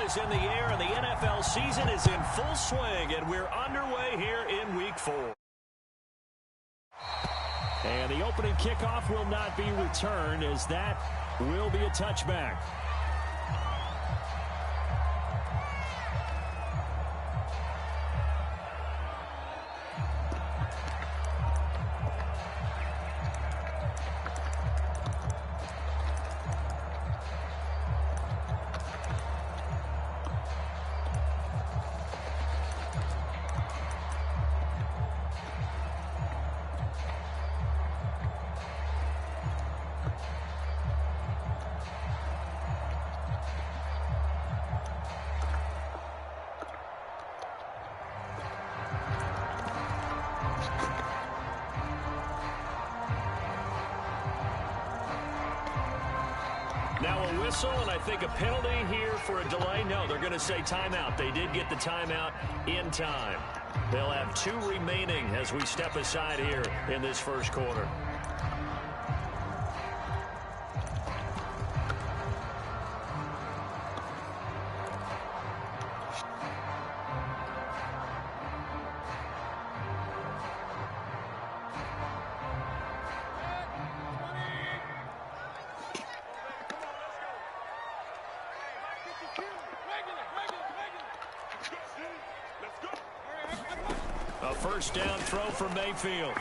is in the air, and the NFL season is in full swing, and we're underway here in Week 4. And the opening kickoff will not be returned, as that will be a touchback. Now a whistle, and I think a penalty here for a delay. No, they're going to say timeout. They did get the timeout in time. They'll have 2 remaining as we step aside here in this first quarter. A first down throw for Mayfield.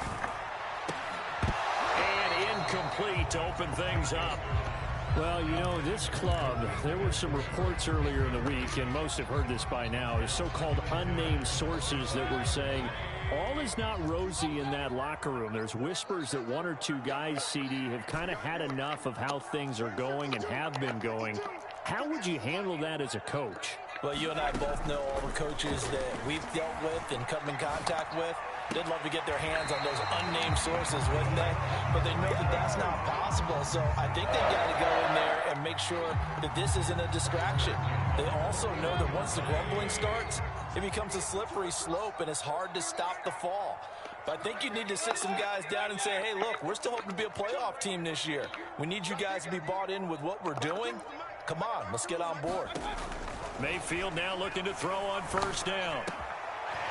And incomplete to open things up. Well, you know, this club, there were some reports earlier in the week, and most have heard this by now, is so-called unnamed sources that were saying all is not rosy in that locker room. There's whispers that 1 or 2 guys, CD, have kind of had enough of how things are going and have been going. How would you handle that as a coach? Well, you and I both know all the coaches that we've dealt with and come in contact with. They'd love to get their hands on those unnamed sources, wouldn't they? But they know that that's not possible, so I think they've got to go in there and make sure that this isn't a distraction. They also know that once the grumbling starts, it becomes a slippery slope, and it's hard to stop the fall. But I think you need to sit some guys down and say, hey, look, we're still hoping to be a playoff team this year. We need you guys to be bought in with what we're doing. Come on, let's get on board. Mayfield now looking to throw on first down.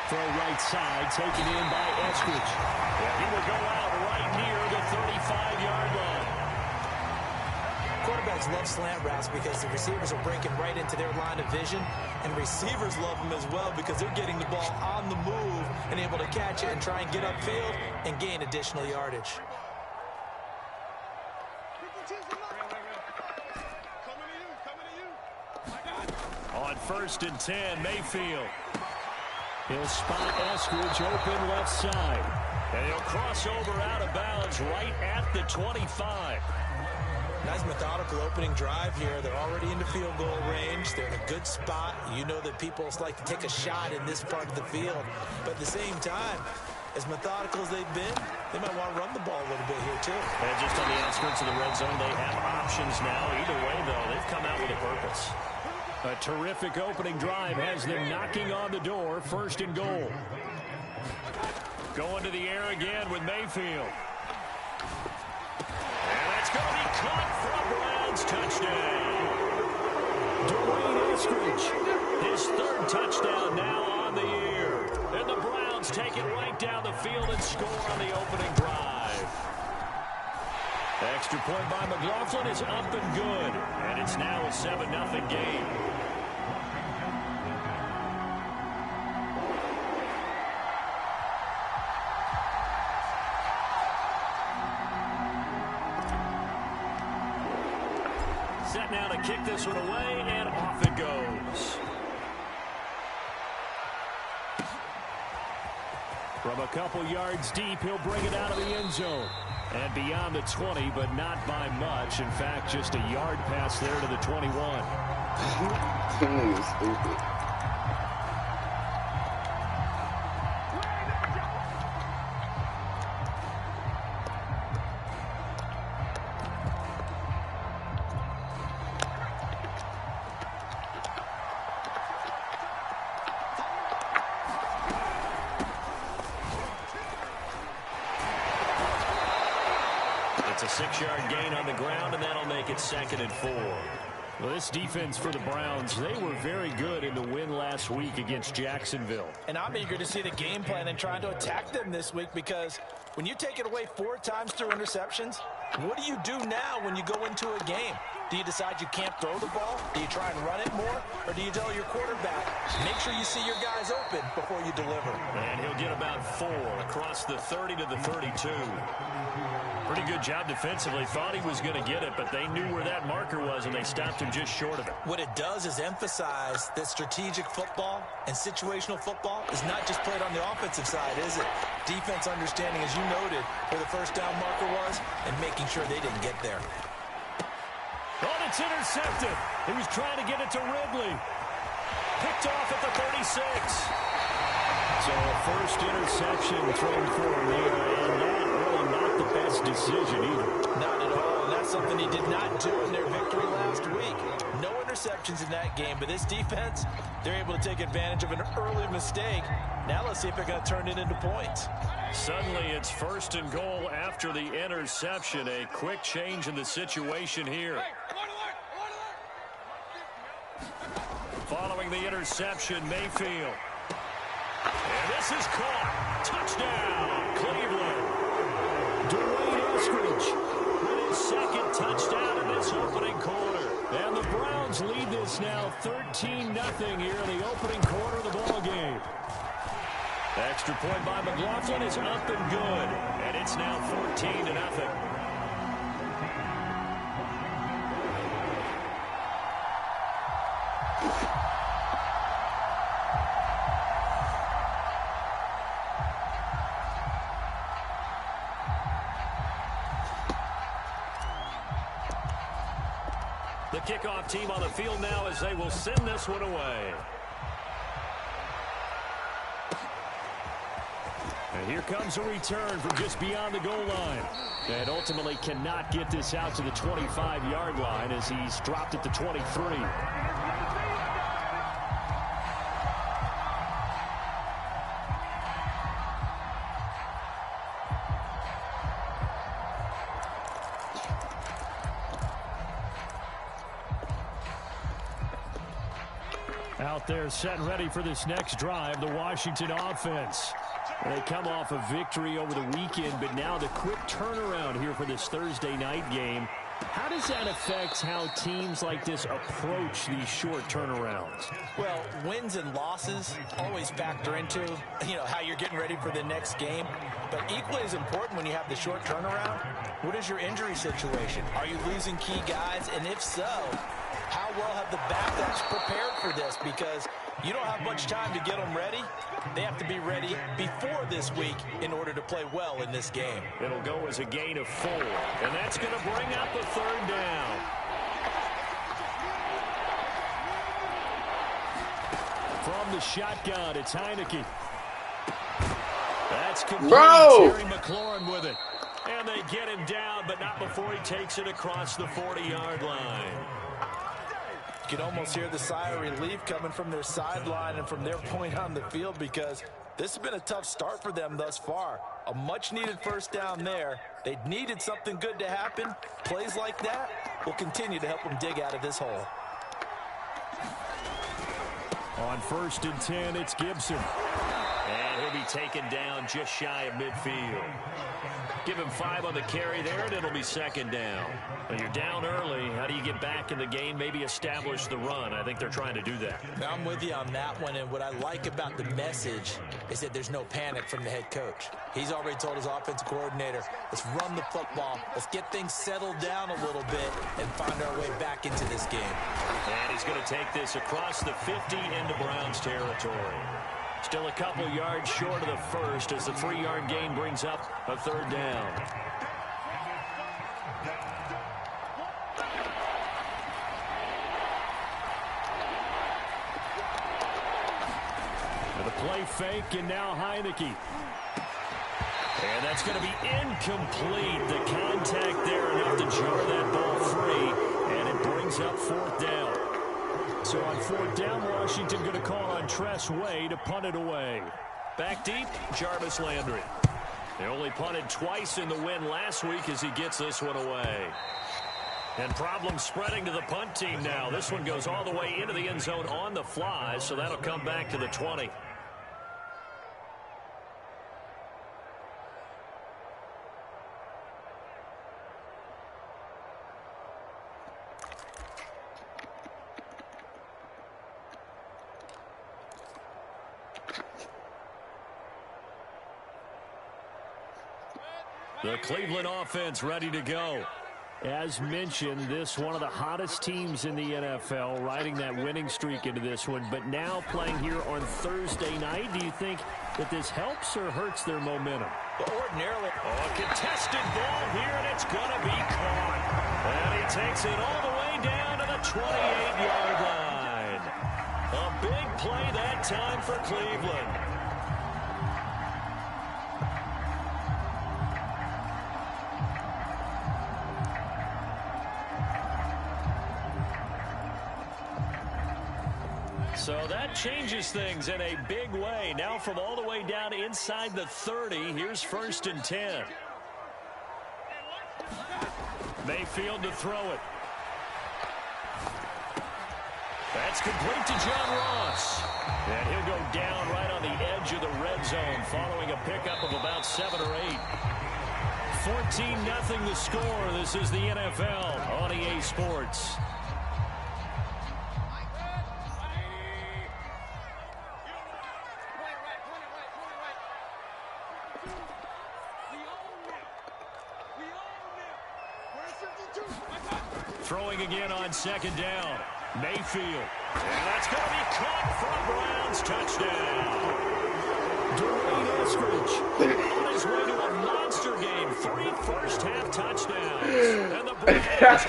Throw right side, taken in by Eskridge. Yeah, he will go out right near the 35-yard line. Quarterbacks love slant routes because the receivers are breaking right into their line of vision, and receivers love them as well because they're getting the ball on the move and able to catch it and try and get upfield and gain additional yardage. On first and 10, Mayfield. He'll spot Eskridge open left side. And he'll cross over out of bounds right at the 25. Nice methodical opening drive here. They're already into field goal range. They're in a good spot. You know that people like to take a shot in this part of the field. But at the same time, as methodical as they've been, they might want to run the ball a little bit here too. And just on the outskirts of the red zone, they have options now. Either way, though, they've come out with a purpose. A terrific opening drive has them knocking on the door. First and goal. Going to the air again with Mayfield. And that's going to be caught for a Browns touchdown. Dwayne Eskridge. His 3rd touchdown now on the year. And the Browns take it right down the field and score on the opening drive. Extra point by McLaughlin is up and good. And it's now a 7-0 game. Set now to kick this one away, and off it goes. From a couple yards deep, he'll bring it out of the end zone. And beyond the 20, but not by much. In fact, just a yard pass there to the 21. Stupid. It's a 6-yard gain on the ground, and that'll make it 2nd and 4. Well, this defense for the Browns, they were very good in the win last week against Jacksonville. And I'm eager to see the game plan and trying to attack them this week, because when you take it away 4 times through interceptions, what do you do now when you go into a game? Do you decide you can't throw the ball? Do you try and run it more? Or do you tell your quarterback, make sure you see your guys open before you deliver? And he'll get about 4 across the 30 to the 32. Pretty good job defensively. Thought he was going to get it, but they knew where that marker was, and they stopped him just short of it. What it does is emphasize that strategic football and situational football is not just played on the offensive side, is it? Defense understanding, as you noted, where the first down marker was and making sure they didn't get there. Oh, it's intercepted. He was trying to get it to Ridley. Picked off at the 36. So a first interception thrown for him there, and that really not the best decision either. Not at all, and that's something he did not do in their victory last week. No interceptions in that game, but this defense, they're able to take advantage of an early mistake. Now let's see if they're going to turn it into points. Suddenly it's 1st and goal after the interception. A quick change in the situation here. Following the interception, Mayfield. And this is caught. Touchdown, Cleveland. Dwayne Eskridge With his 2nd touchdown in this opening quarter. And the Browns lead this now 13-0 here in the opening quarter of the ball game. Extra point by McLaughlin is up and good. And it's now 14-0. The kickoff team on the field now as they will send this one away. And here comes a return from just beyond the goal line. And ultimately cannot get this out to the 25-yard line as he's dropped at the 23. Out there set and ready for this next drive, the Washington offense. They come off a victory over the weekend, but now the quick turnaround here for this Thursday night game. How does that affect how teams like this approach these short turnarounds? Well, wins and losses always factor into, how you're getting ready for the next game. But equally as important when you have the short turnaround, what is your injury situation? Are you losing key guys? And if so, how well have the backups prepared for this? Because you don't have much time to get them ready. They have to be ready before this week in order to play well in this game. It'll go as a gain of 4, and that's going to bring up the 3rd down. From the shotgun, it's Heineke. That's complete. Bro! Terry McLaurin with it. And they get him down, but not before he takes it across the 40-yard line. You can almost hear the sigh of relief coming from their sideline and from their point on the field, because this has been a tough start for them thus far. A much-needed first down there. They needed something good to happen. Plays like that will continue to help them dig out of this hole. On 1st and 10, it's Gibson. And he'll be taken down just shy of midfield. Give him 5 on the carry there, and it'll be 2nd down. When you're down early, how do you get back in the game, maybe establish the run? I think they're trying to do that. Now, I'm with you on that one, and what I like about the message is that there's no panic from the head coach. He's already told his offensive coordinator, let's run the football, let's get things settled down a little bit and find our way back into this game. And he's going to take this across the 50 into Browns territory. Still a couple yards short of the first as the 3-yard gain brings up a 3rd down. The play fake, and now Heineke. And that's going to be incomplete. The contact there enough to jar that ball free, and it brings up 4th down. So on 4th down, Washington going to call on Tress Way to punt it away. Back deep, Jarvis Landry. They only punted twice in the win last week as he gets this one away. And problems spreading to the punt team now. This one goes all the way into the end zone on the fly, so that'll come back to the 20. The Cleveland offense ready to go. As mentioned, this one of the hottest teams in the NFL, riding that winning streak into this one, but now playing here on Thursday night. Do you think that this helps or hurts their momentum? Well, ordinarily, a contested ball here, and it's going to be caught. And he takes it all the way down to the 28-yard line. A big play that time for Cleveland. So that changes things in a big way. Now from all the way down inside the 30, here's 1st and 10. Mayfield to throw it. That's complete to John Ross. And he'll go down right on the edge of the red zone following a pickup of about 7 or 8. 14-0 the score. This is the NFL on EA Sports. Throwing again on 2nd down. Mayfield. And that's going to be caught for a Browns touchdown. Dwayne Eskridge on his way to a monster game. 3 first-half touchdowns. And the Browns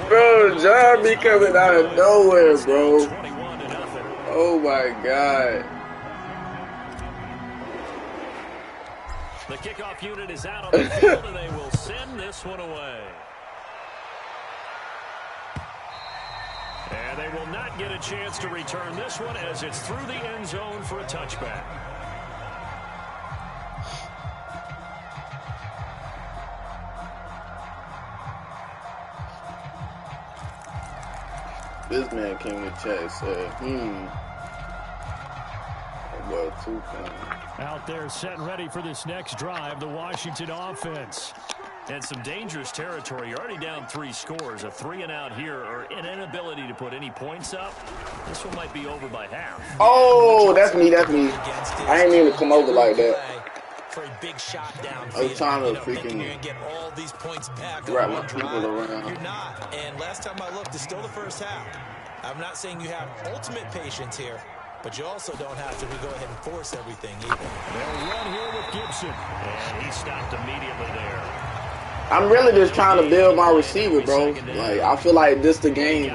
bro, John be coming out of nowhere, bro. Oh, my God. The kickoff unit is out on the field, and they will send this one away. And they will not get a chance to return this one as it's through the end zone for a touchback. This man came to chat and said, well, 2 points. Out there set and ready for this next drive, the Washington offense. And some dangerous territory. You're already down 3 scores. A 3-and-out here, or an inability to put any points up. This one might be over by half. Oh, that's me. I ain't mean to come over like that. For a big shot down. I was trying to freaking get all these points back wrap my people around. You're not. And last time I looked, it's still the first half. I'm not saying you have ultimate patience here, but you also don't have to go ahead and force everything either. They'll run here with Gibson. And he stopped immediately there. I'm really just trying to build my receiver, bro. Like, I feel like this is the game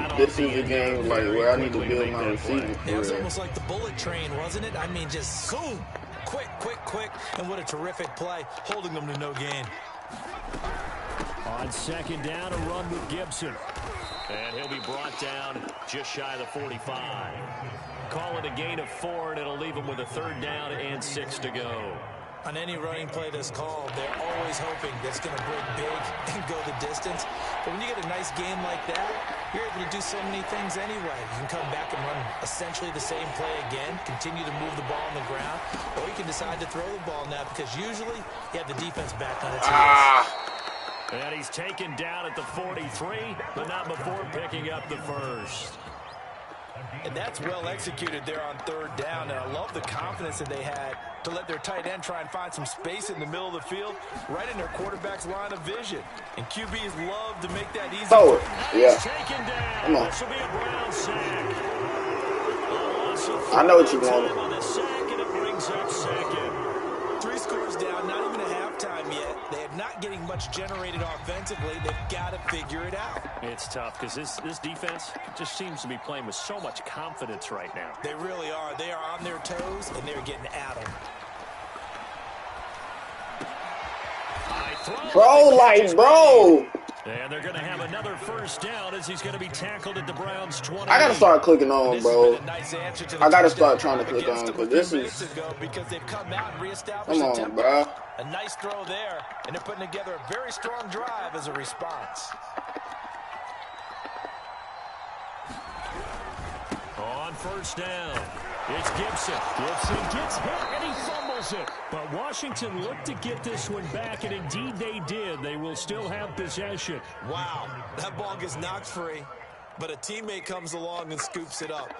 like where I need to build my receiver. It was almost like the bullet train, wasn't it? I mean, just boom, quick, and what a terrific play, holding them to no gain. On 2nd down, a run with Gibson. And he'll be brought down just shy of the 45. Call it a gain of 4, and it'll leave him with a 3rd down and 6 to go. On any running play that's called, they're always hoping that's going to break big and go the distance. But when you get a nice game like that, you're able to do so many things anyway. You can come back and run essentially the same play again, continue to move the ball on the ground, or you can decide to throw the ball now because usually you have the defense back on its heels. And he's taken down at the 43, but not before picking up the 1st. And that's well executed there on 3rd down. And I love the confidence that they had to let their tight end try and find some space in the middle of the field, right in their quarterback's line of vision. And QBs love to make that easy. Oh, yeah. Taken down. Come on. This will be a Brown sack. I know what you want. On the sack, and it brings up 2nd. 3 scores down, not even a halftime yet. They're not getting much generated offensively. They've got to figure it out. It's tough because this defense just seems to be playing with so much confidence right now. They really are. They are on their toes, and they're getting at them. Bro, like, bro. And they're going to have another first down as he's going to be tackled at the Browns 20. I got to start clicking on, bro. Nice I got to start trying to click on because this is... because they've come out and reestablished Come on, tempo. bro. A nice throw there, and they're putting together a very strong drive as a response. On first down, it's Gibson. Gibson gets hit and he fumbles it. But Washington looked to get this one back, and indeed they did. They will still have possession. Wow, that ball gets knocked free, but a teammate comes along and scoops it up.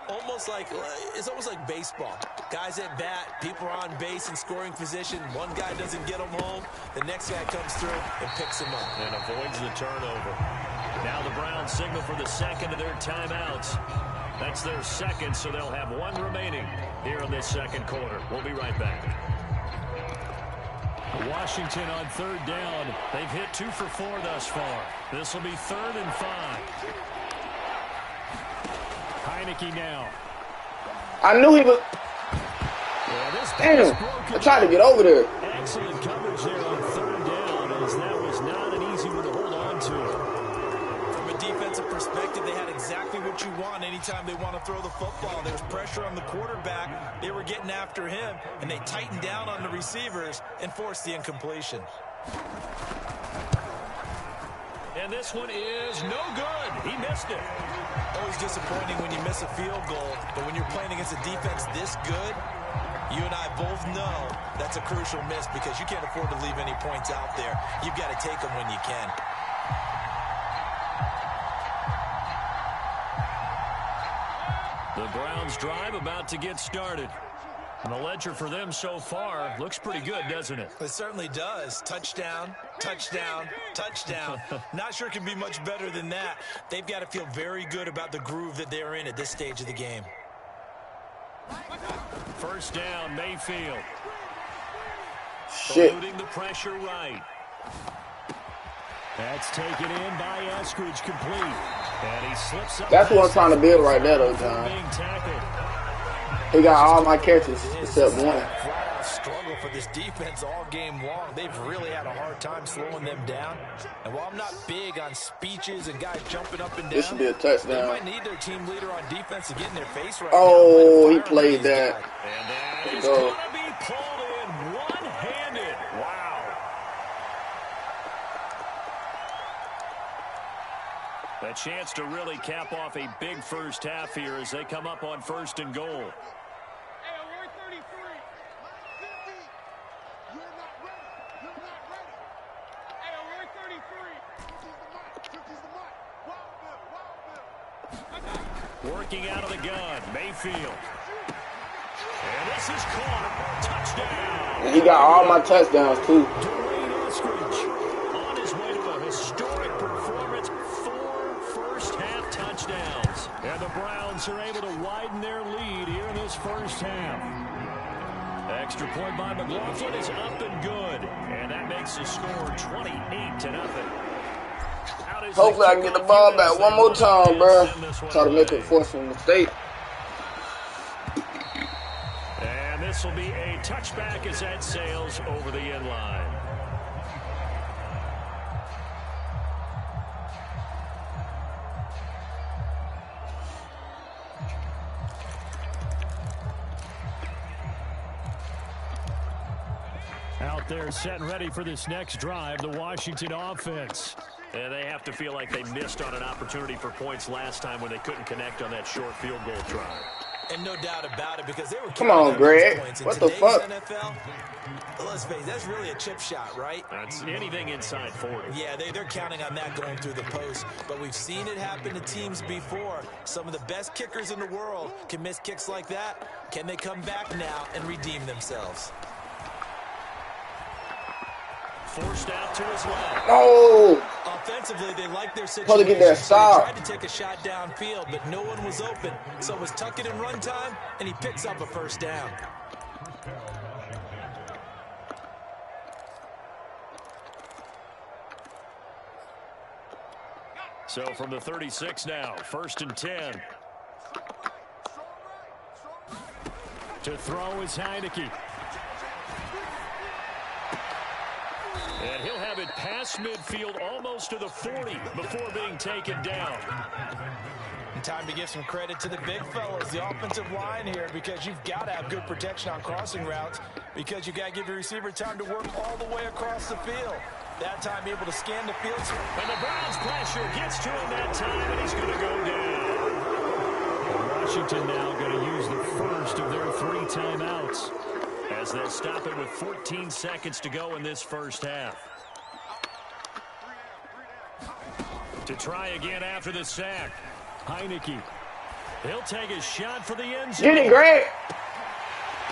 It's almost like baseball. Guys at bat, people are on base in scoring position. One guy doesn't get them home. The next guy comes through and picks him up. And avoids the turnover. Now the Browns signal for the second of their timeouts. That's their second, so they'll have one remaining here in this second quarter. We'll be right back. Washington on third down. They've hit 2 for 4 thus far. This will be 3rd and 5. Heineke now. I knew he was... Damn, I tried to get over there. Excellent coverage there on third down, as that was not an easy one to hold on to. From a defensive perspective, they had exactly what you want anytime they want to throw the football. There was pressure on the quarterback. They were getting after him, and they tightened down on the receivers and forced the incompletion. And this one is no good. He missed it. Always disappointing when you miss a field goal, but when you're playing against a defense this good, you and I both know that's a crucial miss because you can't afford to leave any points out there. You've got to take them when you can. The Browns drive about to get started. And the ledger for them so far looks pretty good, doesn't it? It certainly does. Touchdown, touchdown, touchdown. Not sure it can be much better than that. They've got to feel very good about the groove that they're in at this stage of the game. First down, Mayfield. Shit. Eluding the pressure right. That's taken in by Eskridge, complete. And he slips up. That's what I'm trying to build right there, though, John. Being tackled. He got all my catches except one. Flat-out struggle for this defense all game long. They've really had a hard time slowing them down. And while I'm not big on speeches and guys jumping up and down, This should be a they touchdown. might need their team leader on defense to get in their face right Oh, now. he played that. And that is Go. going to be pulled in one-handed. Wow. A chance to really cap off a big first half here as they come up on 1st and goal. Working out of the gun, Mayfield. And this is caught. Touchdown. And he got all my touchdowns, too. Dwayne Eskridge on his way to a historic performance. 4 first-half touchdowns. And the Browns are able to widen their lead here in this first half. Extra point by McLaughlin is up and good. And that makes the score 28-0. Hopefully I can get the ball back one more time, bro. Try to make a forceful mistake. And this will be a touchback as that sails over the end line. Out there set and ready for this next drive, the Washington offense. And they have to feel like they missed on an opportunity for points last time when they couldn't connect on that short field goal try. And no doubt about it because they were Come on, Greg. What the fuck? NFL, let's face it, that's really a chip shot, right? That's anything inside 40. Yeah, they're counting on that going through the post. But we've seen it happen to teams before. Some of the best kickers in the world can miss kicks like that. Can they come back now and redeem themselves? Forced out to his left. Oh! Offensively, they like their Supposed situation. to get that So stop. they tried to take a shot downfield, but no one was open. So it was tuck it in run time, and he picks up a first down. So from the 36 now, 1st and 10. To throw is Heineke. And he'll have it past midfield almost to the 40 before being taken down. And time to give some credit to the big fellas, the offensive line here, because you've got to have good protection on crossing routes because you've got to give your receiver time to work all the way across the field. That time able to scan the field. And the Browns pressure gets to him that time, and he's going to go down. Washington now going to use the first of their 3 timeouts as they stop it with 14 seconds to go in this first half. To try again after the sack, Heineke. He'll take a shot for the end zone. Get it, Greg.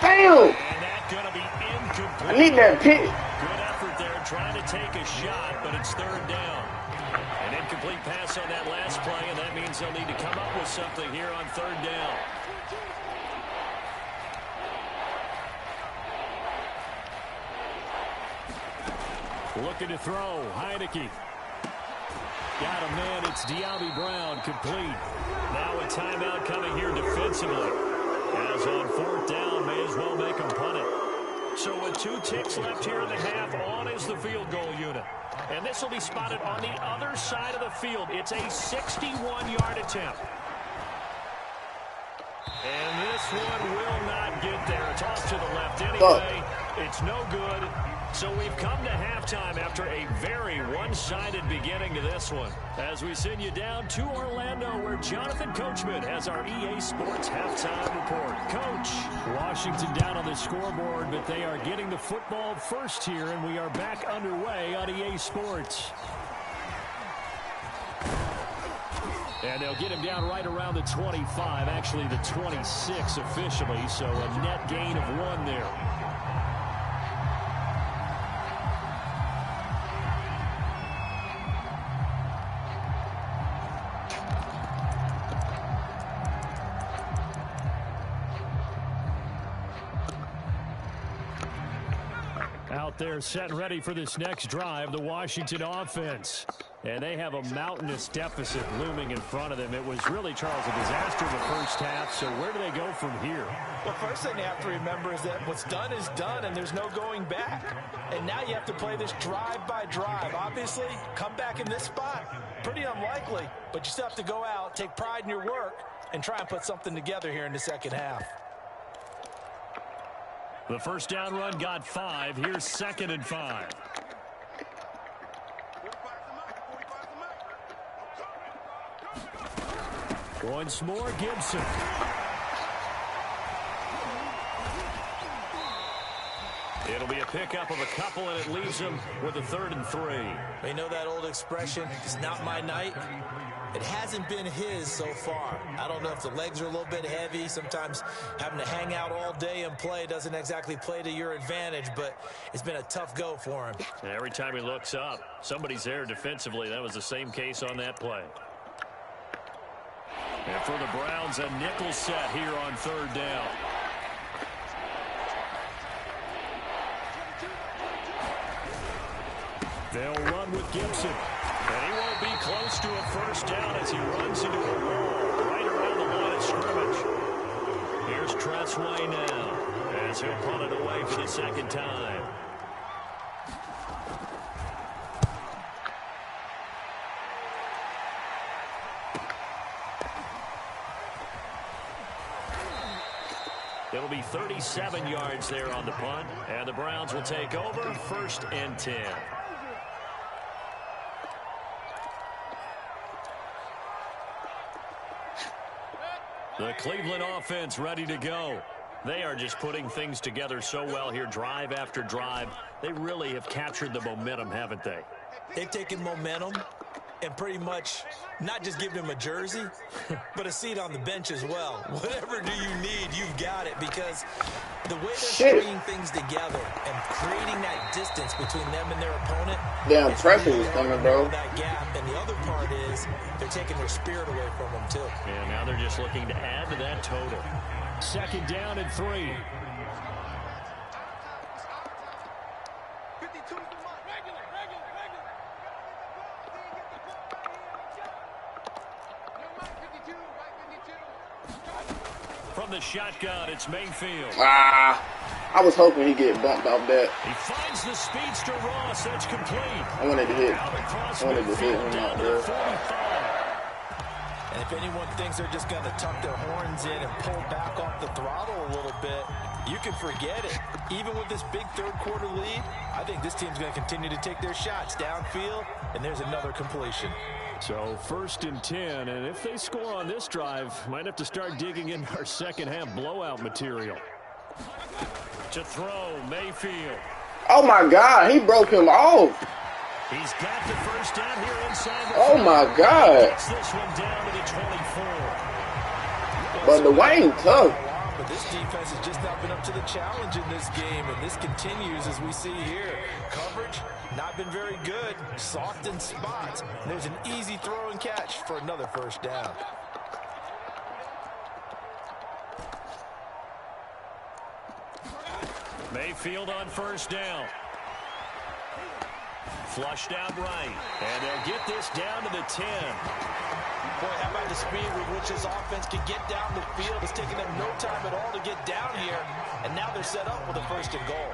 Damn. And that's going to be incomplete. I need that pick. Good effort there trying to take a shot, but it's 3rd down. An incomplete pass on that last play, and that means they'll need to come up with something here on 3rd down. Looking to throw, Heineke. Got a man, it's De'Ami Brown, complete. Now a timeout coming here defensively. As on 4th down, may as well make them punt it. So with 2 ticks left here in the half, on is the field goal unit. And this will be spotted on the other side of the field. It's a 61-yard attempt. And this one will not get there. It's off to the left anyway. It's no good. So we've come to halftime after a very one-sided beginning to this one. As we send you down to Orlando, where Jonathan Coachman has our EA Sports halftime report. Coach, Washington down on the scoreboard, but they are getting the football first here, and we are back underway on EA Sports. And they'll get him down right around the 25, actually the 26 officially, so a net gain of 1 there. Out there set and ready for this next drive, the Washington offense. And they have a mountainous deficit looming in front of them. It was really, Charles, a disaster in the first half. So where do they go from here? Well, first thing you have to remember is that what's done is done, and there's no going back. And now you have to play this drive by drive. Obviously, come back in this spot, pretty unlikely. But you still have to go out, take pride in your work, and try and put something together here in the second half. The first down run got 5. Here's 2nd and 5. Once more, Gibson. It'll be a pickup of a couple, and it leaves them with a 3rd and 3. You know that old expression, it's not my night? It hasn't been his so far. I don't know if the legs are a little bit heavy. Sometimes having to hang out all day and play doesn't exactly play to your advantage, but it's been a tough go for him. And every time he looks up, somebody's there defensively. That was the same case on that play. And for the Browns, a nickel set here on 3rd down. They'll run with Gibson. And he won't be close to a first down as he runs into a wall right around the line of scrimmage. Here's Tressway now as he'll punt it away for the 2nd time. It'll be 37 yards there on the punt, and the Browns will take over 1st and 10. The Cleveland offense ready to go. They are just putting things together so well here, drive after drive. They really have captured the momentum, haven't they? They've taken momentum and pretty much not just given him a jersey, but a seat on the bench as well. Whatever do you need, you've got it, because the way they're stringing things together and creating that distance between them and their opponent. Damn, pressure is coming, bro. That gap, and the other part is they're taking their spirit away from them too. And now they're just looking to add to that total. 2nd down and 3. From the shotgun, it's Mayfield. I was hoping he'd get bumped off that. He finds the speedster Ross. That's complete. I wanted to hit. I wanted to hit him out there. And if anyone thinks they're just going to tuck their horns in and pull back off the throttle a little bit, you can forget it. Even with this big third-quarter lead, I think this team's going to continue to take their shots downfield, and there's another completion. So 1st and 10, and if they score on this drive, might have to start digging in our second-half blowout material. To throw, Mayfield. Oh, my God. He broke him off. He's got the first down here inside the Oh, my God. Gets this one down to the 24. But Dwayne tough. But this defense has just not been up to the challenge in this game, and this continues as we see here. Coverage, not been very good. Soft in spots. And there's an easy throw and catch for another first down. Mayfield on first down. Flushed out right. And they'll get this down to the 10. Boy, how about the speed with which this offense can get down the field? It's taken them no time at all to get down here. And now they're set up with a 1st and goal.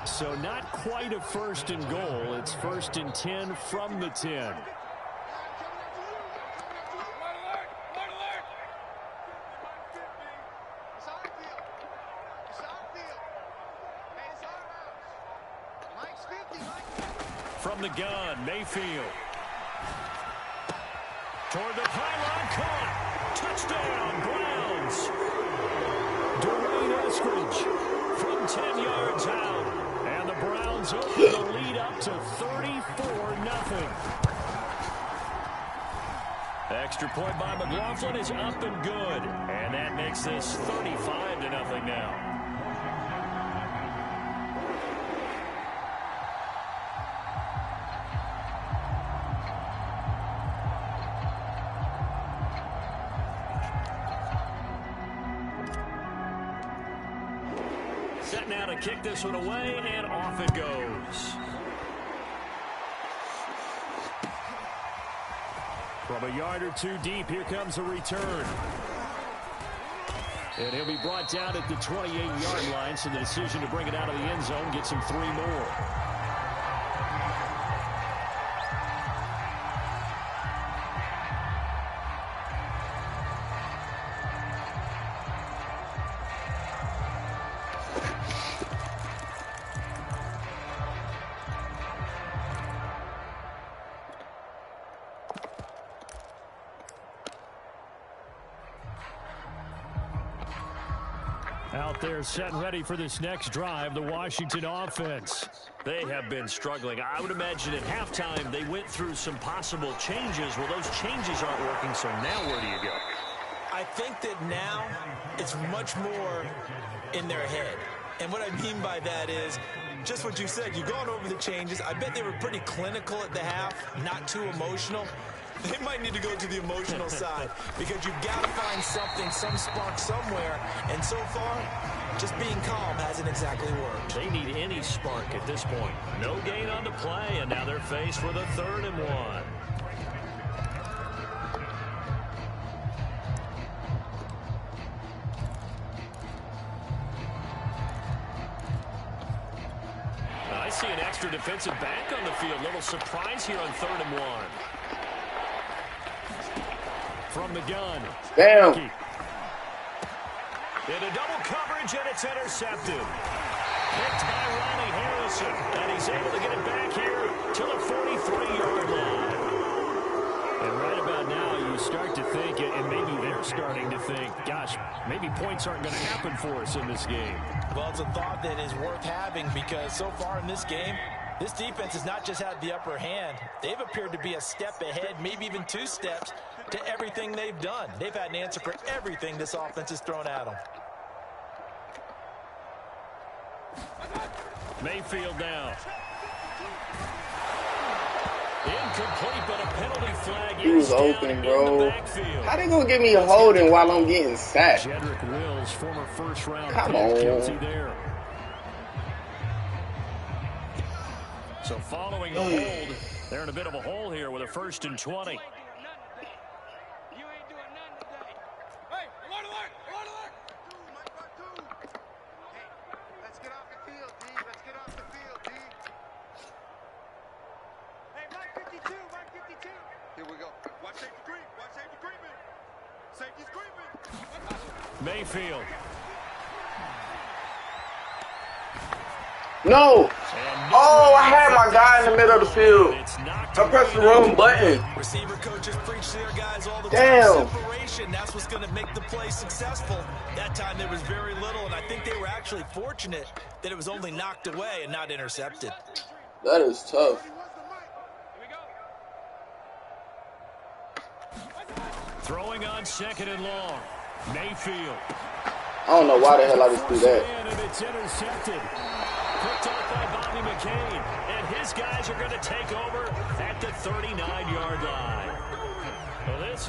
So not quite a 1st and goal. It's 1st and 10 from the 10. From the gun, Mayfield. Toward the pylon, caught. Touchdown, Browns. Dwayne Eskridge from 10 yards out. And the Browns open the lead up to 34-0. Extra point by McLaughlin is up and good. And that makes this 35-0 now. Set now to kick this one away, and off it goes. From a yard or two deep, here comes a return. And he'll be brought down at the 28-yard line, so the decision to bring it out of the end zone gets him 3 more. Out there set and ready for this next drive, the Washington offense. They have been struggling. I would imagine at halftime they went through some possible changes. Well, those changes aren't working, so now where do you go? I think that now it's much more in their head. And what I mean by that is just what you said. You've gone over the changes. I bet they were pretty clinical at the half, not too emotional. They might need to go to the emotional side because you've got to find something, some spark somewhere. And so far, just being calm hasn't exactly worked. They need any spark at this point. No gain on the play, and now they're faced with a 3rd and 1. I see an extra defensive back on the field. Little surprise here on 3rd and 1. From the gun. Damn. In a double coverage, and it's intercepted. Picked by Ronnie Harrison, and he's able to get it back here to the 43-yard line. And right about now, you start to think, and maybe they're starting to think, gosh, maybe points aren't going to happen for us in this game. Well, it's a thought that is worth having because so far in this game, this defense has not just had the upper hand. They've appeared to be a step ahead, maybe even 2 steps, to everything they've done. They've had an answer for everything this offense has thrown at them. Mayfield now. Incomplete, but a penalty flag. He was open, bro. How they gonna give me a holding while I'm getting sacked? Jedrick Wills, former first-round Come pick, on. guilty there. So following the hold, they're in a bit of a hole here with a 1st and 20. Mayfield. No. Oh, I had my guy in the middle of the field. I pressed the wrong button. Receiver coaches preach to their guys all the Damn. time. Separation, that's what's going to make the play successful. That time there was very little, and I think they were actually fortunate that it was only knocked away and not intercepted. That is tough. Throwing on 2nd and long. Mayfield. I don't know why the hell I just do that. And it's intercepted. Picked off by Bobby McCain. And his guys are going to take over at the 39-yard line. Well, this